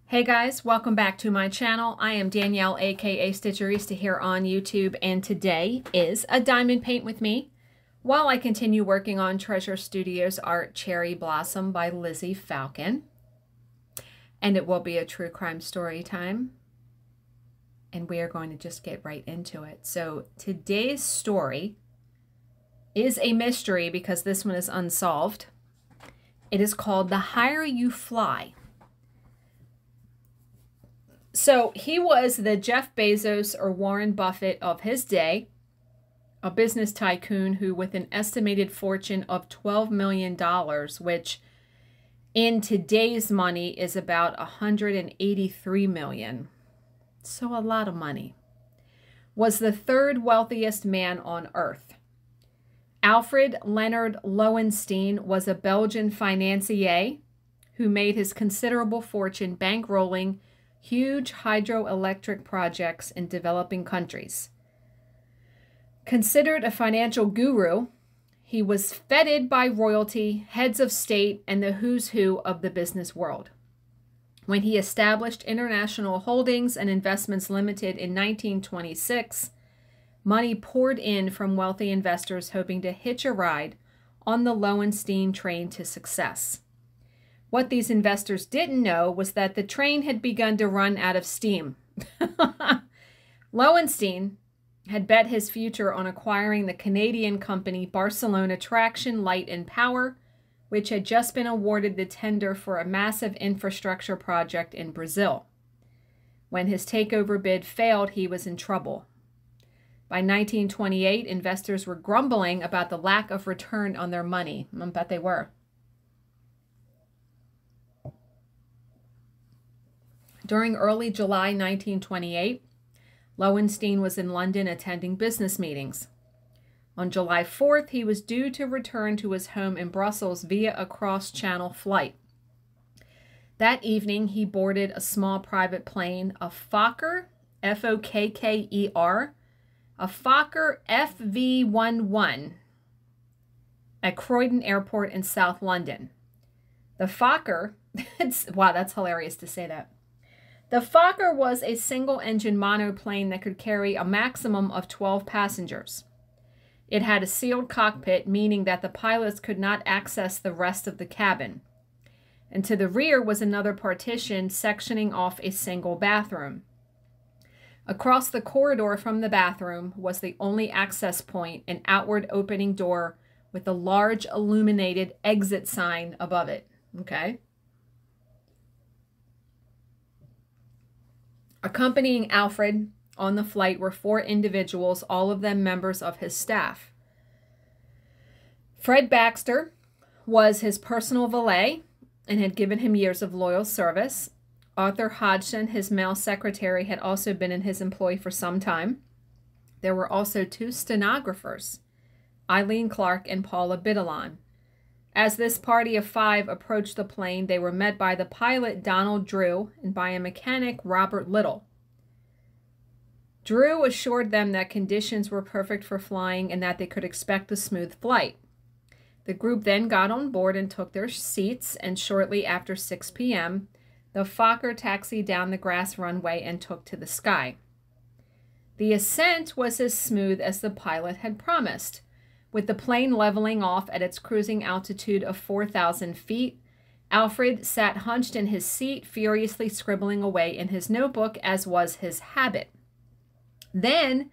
Hey guys, welcome back to my channel. I am Danielle, aka Stitcherista, here on YouTube, and today is a diamond paint with me while I continue working on Treasure Studios art Cherry Blossom by Lizzie Falcon. And it will be a true crime story time. And we are going to just get right into it. So today's story is a mystery because this one is unsolved. It is called The Higher You Fly. So he was the Jeff Bezos or Warren Buffett of his day, a business tycoon who, with an estimated fortune of $12 million, which in today's money is about $183 million, so a lot of money, was the third wealthiest man on earth. Alfred Leonard Lowenstein was a Belgian financier who made his considerable fortune bankrolling huge hydroelectric projects in developing countries. Considered a financial guru, he was feted by royalty, heads of state, and the who's who of the business world. When he established International Holdings and Investments Limited in 1926, money poured in from wealthy investors hoping to hitch a ride on the Lowenstein train to success. What these investors didn't know was that the train had begun to run out of steam. Lowenstein had bet his future on acquiring the Canadian company Barcelona Traction, Light and Power, which had just been awarded the tender for a massive infrastructure project in Brazil. When his takeover bid failed, he was in trouble. By 1928, investors were grumbling about the lack of return on their money. I bet they were. During early July 1928, Lowenstein was in London attending business meetings. On July 4th, he was due to return to his home in Brussels via a cross-channel flight. That evening, he boarded a small private plane, a Fokker, F-O-K-K-E-R, a Fokker FV-11 at Croydon Airport in South London. The Fokker, wow, that's hilarious to say that. The Fokker was a single-engine monoplane that could carry a maximum of 12 passengers. It had a sealed cockpit, meaning that the pilots could not access the rest of the cabin. And to the rear was another partition sectioning off a single bathroom. Across the corridor from the bathroom was the only access point, an outward opening door with a large illuminated exit sign above it. Okay? Accompanying Alfred on the flight were 4 individuals, all of them members of his staff. Fred Baxter was his personal valet and had given him years of loyal service. Arthur Hodgson, his male secretary, had also been in his employ for some time. There were also 2 stenographers, Eileen Clark and Paula Biddalon. As this party of 5 approached the plane, they were met by the pilot, Donald Drew, and by a mechanic, Robert Little. Drew assured them that conditions were perfect for flying and that they could expect a smooth flight. The group then got on board and took their seats, and shortly after 6 p.m., the Fokker taxied down the grass runway and took to the sky. The ascent was as smooth as the pilot had promised, with the plane leveling off at its cruising altitude of 4,000 feet. Alfred sat hunched in his seat, furiously scribbling away in his notebook, as was his habit. Then,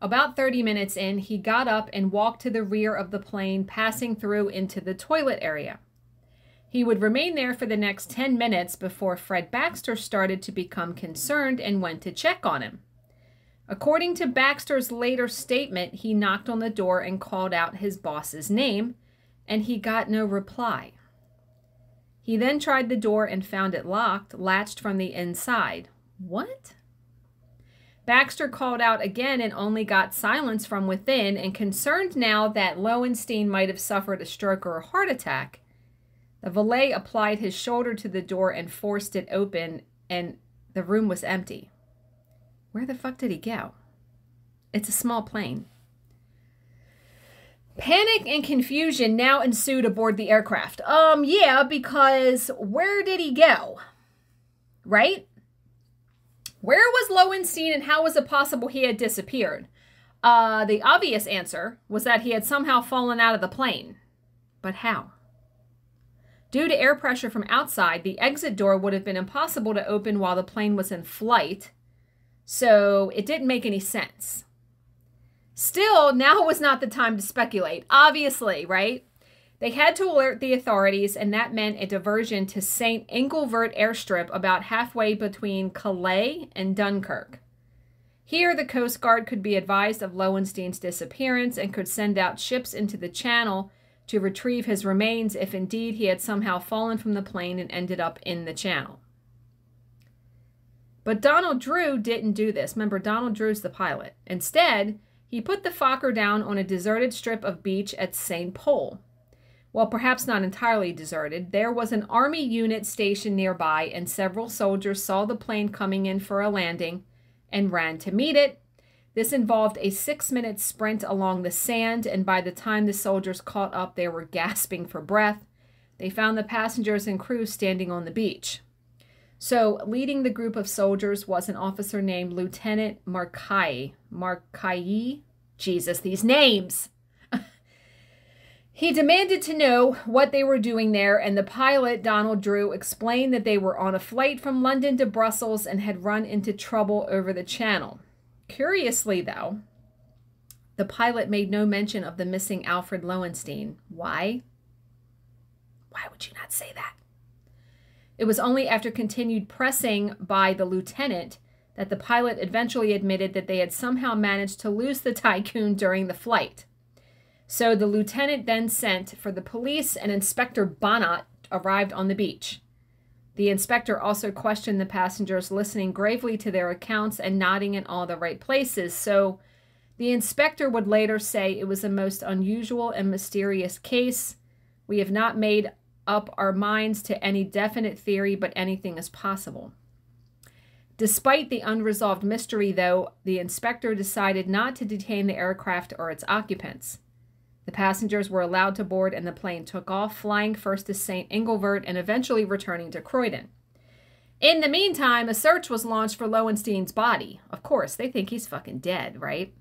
about 30 minutes in, he got up and walked to the rear of the plane, passing through into the toilet area. He would remain there for the next 10 minutes before Fred Baxter started to become concerned and went to check on him. According to Baxter's later statement, he knocked on the door and called out his boss's name, and he got no reply. He then tried the door and found it locked, latched from the inside. What? Baxter called out again and only got silence from within, and concerned now that Lowenstein might have suffered a stroke or a heart attack, the valet applied his shoulder to the door and forced it open, and the room was empty. Where the fuck did he go? It's a small plane. Panic and confusion now ensued aboard the aircraft. Yeah, because where did he go? right? Where was Lowenstein and how was it possible he had disappeared? The obvious answer was that he had somehow fallen out of the plane. But how? Due to air pressure from outside, the exit door would have been impossible to open while the plane was in flight, so it didn't make any sense. Still, now was not the time to speculate, obviously, right? They had to alert the authorities, and that meant a diversion to St. Engelbert airstrip about halfway between Calais and Dunkirk. Here, the Coast Guard could be advised of Lowenstein's disappearance and could send out ships into the channel to retrieve his remains if indeed he had somehow fallen from the plane and ended up in the channel. But Donald Drew didn't do this. Remember, Donald Drew's the pilot. Instead, he put the Fokker down on a deserted strip of beach at St. Pol. Well, perhaps not entirely deserted. There was an army unit stationed nearby, and several soldiers saw the plane coming in for a landing and ran to meet it. This involved a 6-minute sprint along the sand, and by the time the soldiers caught up, they were gasping for breath. They found the passengers and crew standing on the beach. So, leading the group of soldiers was an officer named Lieutenant Marcaille. Jesus, these names! He demanded to know what they were doing there, and the pilot, Donald Drew, explained that they were on a flight from London to Brussels and had run into trouble over the channel. Curiously, though, the pilot made no mention of the missing Alfred Lowenstein. Why? Why would you not say that? It was only after continued pressing by the lieutenant that the pilot eventually admitted that they had somehow managed to lose the Tycoon during the flight. So the lieutenant then sent for the police, and Inspector Bonnot arrived on the beach. The inspector also questioned the passengers, listening gravely to their accounts and nodding in all the right places. So the inspector would later say it was a most unusual and mysterious case. We have not made up our minds to any definite theory, but anything is possible. Despite the unresolved mystery, though, the inspector decided not to detain the aircraft or its occupants. The passengers were allowed to board and the plane took off, flying first to St. Engelbert and eventually returning to Croydon. In the meantime, a search was launched for Lowenstein's body. Of course, they think he's fucking dead, right?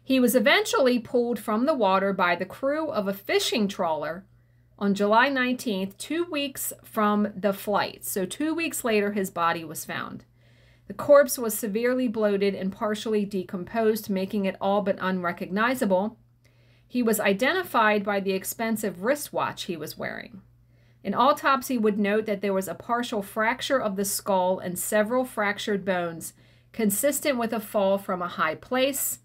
He was eventually pulled from the water by the crew of a fishing trawler on July 19th, 2 weeks from the flight. So 2 weeks later, his body was found. The corpse was severely bloated and partially decomposed, making it all but unrecognizable. He was identified by the expensive wristwatch he was wearing. An autopsy would note that there was a partial fracture of the skull and several fractured bones, consistent with a fall from a high place,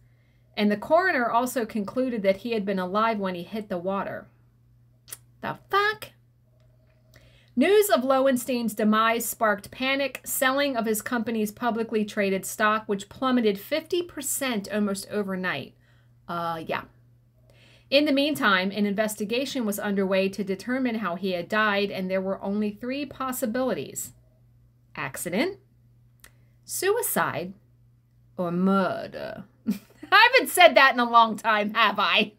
and the coroner also concluded that he had been alive when he hit the water. The fuck? News of Lowenstein's demise sparked panic, selling of his company's publicly traded stock, which plummeted 50% almost overnight. Yeah. In the meantime, an investigation was underway to determine how he had died, and there were only 3 possibilities: accident, suicide, or murder. I haven't said that in a long time, have I?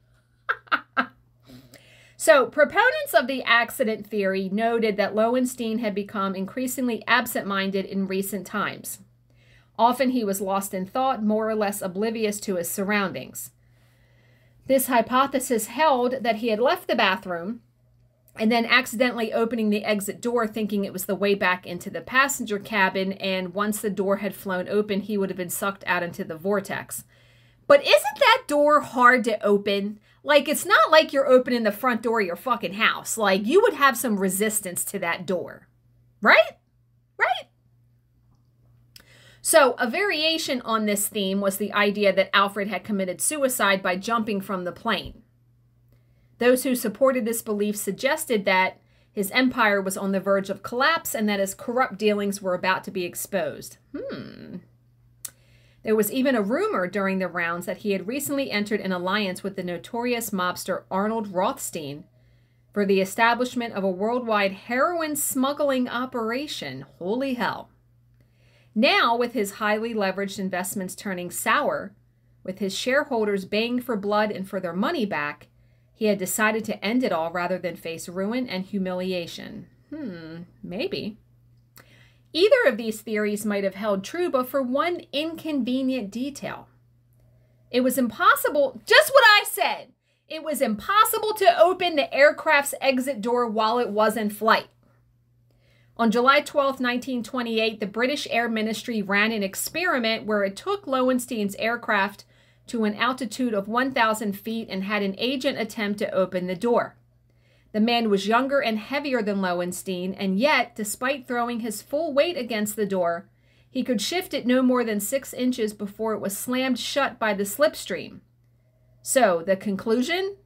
So, proponents of the accident theory noted that Lowenstein had become increasingly absent-minded in recent times. Often he was lost in thought, more or less oblivious to his surroundings. This hypothesis held that he had left the bathroom and then accidentally opening the exit door thinking it was the way back into the passenger cabin, and once the door had flown open, he would have been sucked out into the vortex. But isn't that door hard to open? Like, it's not like you're opening the front door of your fucking house. Like, you would have some resistance to that door. Right? Right? So, a variation on this theme was the idea that Alfred had committed suicide by jumping from the plane. Those who supported this belief suggested that his empire was on the verge of collapse and that his corrupt dealings were about to be exposed. There was even a rumor during the rounds that he had recently entered an alliance with the notorious mobster Arnold Rothstein for the establishment of a worldwide heroin smuggling operation. Holy hell. Now, with his highly leveraged investments turning sour, with his shareholders baying for blood and for their money back, he had decided to end it all rather than face ruin and humiliation. Maybe. Either of these theories might have held true, but for one inconvenient detail. It was impossible, just what I said, it was impossible to open the aircraft's exit door while it was in flight. On July 12, 1928, the British Air Ministry ran an experiment where it took Lowenstein's aircraft to an altitude of 1,000 feet and had an agent attempt to open the door. The man was younger and heavier than Lowenstein, and yet, despite throwing his full weight against the door, he could shift it no more than 6 inches before it was slammed shut by the slipstream. So, the conclusion?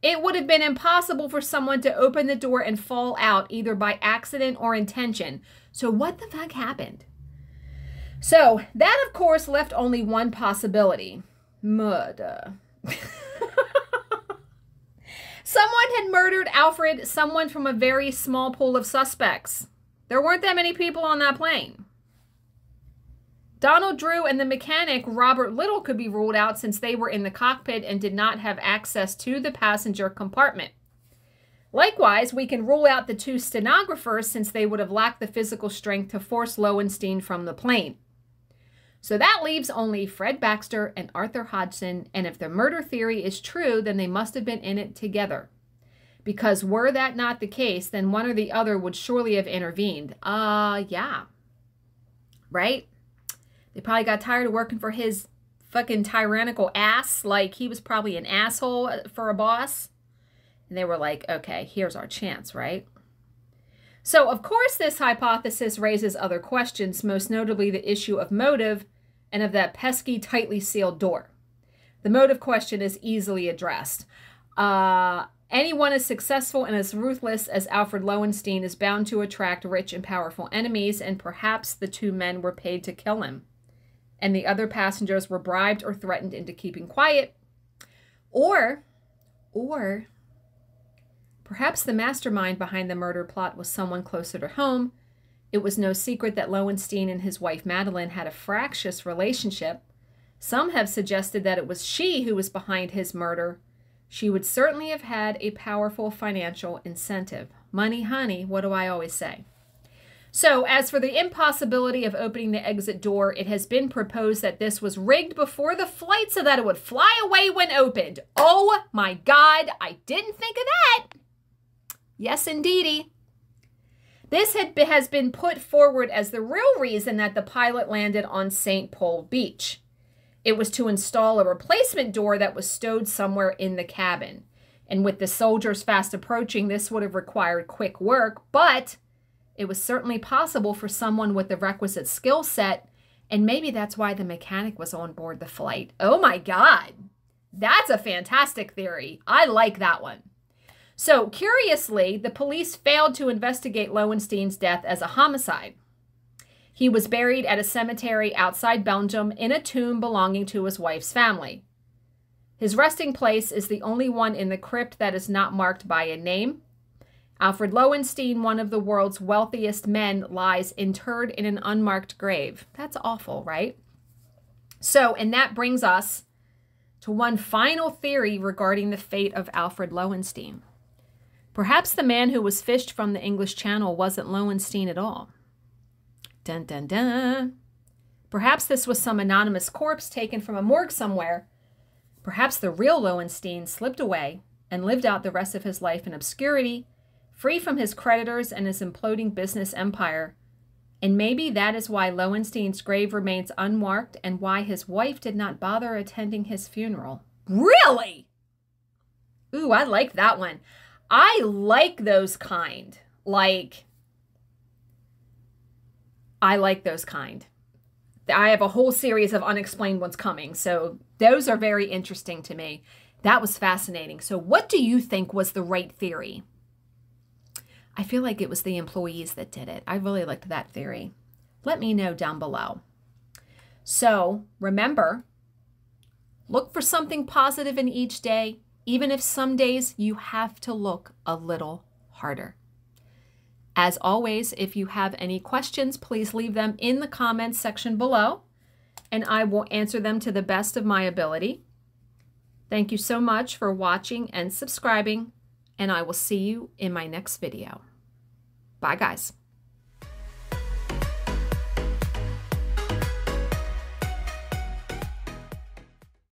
It would have been impossible for someone to open the door and fall out, either by accident or intention. So what the fuck happened? So, that of course left only one possibility. Murder. Someone had murdered Alfred, someone from a very small pool of suspects. There weren't that many people on that plane. Donald Drew and the mechanic, Robert Little, could be ruled out since they were in the cockpit and did not have access to the passenger compartment. Likewise, we can rule out the 2 stenographers since they would have lacked the physical strength to force Lowenstein from the plane. So that leaves only Fred Baxter and Arthur Hodgson, and if the murder theory is true, then they must have been in it together. Because were that not the case, then one or the other would surely have intervened. Yeah. Right? They probably got tired of working for his fucking tyrannical ass. Like, he was probably an asshole for a boss. And they were like, okay, here's our chance, right? So, of course, this hypothesis raises other questions, most notably the issue of motive and of that pesky, tightly sealed door. The motive question is easily addressed. Anyone as successful and as ruthless as Alfred Lowenstein is bound to attract rich and powerful enemies, and perhaps the 2 men were paid to kill him, and the other passengers were bribed or threatened into keeping quiet. Or perhaps the mastermind behind the murder plot was someone closer to home. It was no secret that Lowenstein and his wife Madeline had a fractious relationship. Some have suggested that it was she who was behind his murder. She would certainly have had a powerful financial incentive. Money, honey, what do I always say? So, as for the impossibility of opening the exit door, it has been proposed that this was rigged before the flight so that it would fly away when opened. Oh my God, I didn't think of that. Yes, indeedy. This has been put forward as the real reason that the pilot landed on St. Paul Beach. It was to install a replacement door that was stowed somewhere in the cabin. And with the soldiers fast approaching, this would have required quick work, but it was certainly possible for someone with the requisite skill set, and maybe that's why the mechanic was on board the flight. Oh my God, that's a fantastic theory. I like that one. So, curiously, the police failed to investigate Lowenstein's death as a homicide. He was buried at a cemetery outside Belgium in a tomb belonging to his wife's family. His resting place is the only one in the crypt that is not marked by a name. Alfred Lowenstein, one of the world's wealthiest men, lies interred in an unmarked grave. That's awful, right? So, and that brings us to one final theory regarding the fate of Alfred Lowenstein. Perhaps the man who was fished from the English Channel wasn't Lowenstein at all. Dun, dun, dun. Perhaps this was some anonymous corpse taken from a morgue somewhere. Perhaps the real Lowenstein slipped away and lived out the rest of his life in obscurity, free from his creditors and his imploding business empire. And maybe that is why Lowenstein's grave remains unmarked and why his wife did not bother attending his funeral. Really? Ooh, I like that one. I like those kind. I like those kind. I have a whole series of unexplained ones coming, so those are very interesting to me. That was fascinating. So what do you think was the right theory? I feel like it was the employees that did it. I really liked that theory. Let me know down below. So remember, look for something positive in each day, even if some days you have to look a little harder. As always, if you have any questions, please leave them in the comments section below, and I will answer them to the best of my ability. Thank you so much for watching and subscribing, and I will see you in my next video. Bye, guys.